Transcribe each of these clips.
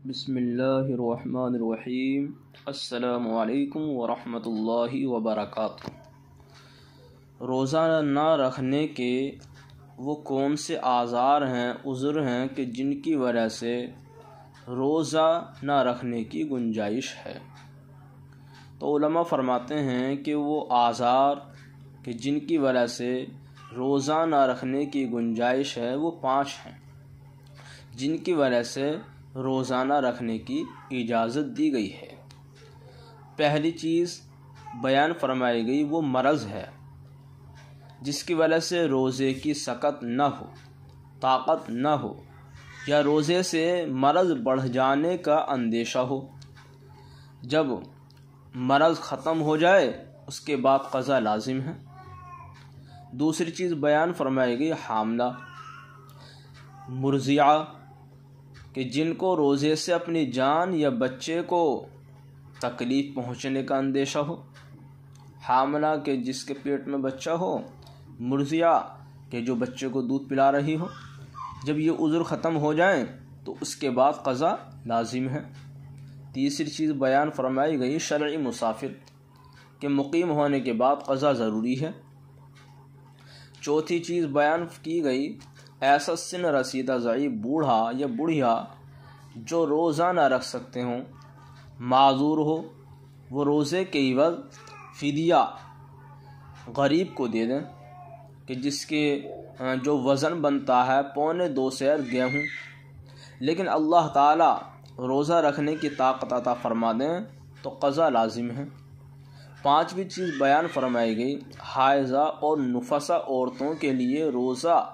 بسم اللہ الرحمن الرحیم۔ السلام علیکم ورحمۃ اللہ وبرکاتہ۔ روزہ نہ رکھنے کے وہ کون سے آزار ہیں، عذر ہیں کہ جن کی وجہ سے روزہ نہ رکھنے کی گنجائش ہے؟ تو علماء فرماتے ہیں کہ وہ آزار کہ جن کی وجہ سے روزہ نہ رکھنے کی گنجائش ہے وہ 5 ہیں، جن کی وجہ سے روزانہ رکھنے کی اجازت دی گئی ہے۔ پہلی چیز بیان فرمائی گئی وہ مرض ہے، جس کی وجہ سے روزے کی سکت نہ ہو، طاقت نہ ہو، یا روزے سے مرض بڑھ جانے کا اندیشہ ہو۔ جب مرض ختم ہو جائے اس کے بعد قضا لازم ہے۔ دوسری چیز بیان فرمائی گئی حاملہ، مرضعہ کہ جن کو روزے سے اپنی جان یا بچے کو تکلیف پہنچنے کا اندیشہ ہو، حاملہ کہ جس کے پیٹ میں بچہ ہو، مرضعہ کہ جو بچے کو دودھ پلا رہی ہو۔ جب یہ عذر ختم ہو جائیں تو اس کے بعد قضا لازم ہے۔ تیسری چیز بیان فرمائی گئی شرعی مسافر کہ مقیم ہونے کے بعد قضا ضروری ہے۔ چوتھی چیز بیان کی گئی ایسا سن رسیدہ ضعیف بوڑھا یا بوڑھیا جو روزہ نہ رکھ سکتے ہوں، معذور ہو، وہ روزے کے عوض فدیہ غریب کو دے دیں کہ جس کے جو وزن بنتا ہے 2.25 سیر گیہوں، لیکن اللہ تعالیٰ روزہ رکھنے کی طاقت عطا فرما دیں تو قضا لازم ہے۔ پانچویں چیز بیان فرمائی گئی حائضہ اور نفسہ عورتوں کے لیے روزہ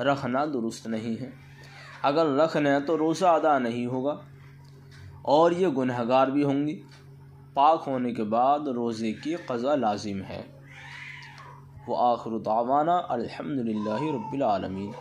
رکھنا درست نہیں ہے۔ اگر رکھ لیں تو روزہ ادا نہیں ہوگا اور یہ گنہگار بھی ہوں گی۔ پاک ہونے کے بعد روزے کی قضا لازم ہے۔ وآخر دعوانا الحمدللہ رب العالمین۔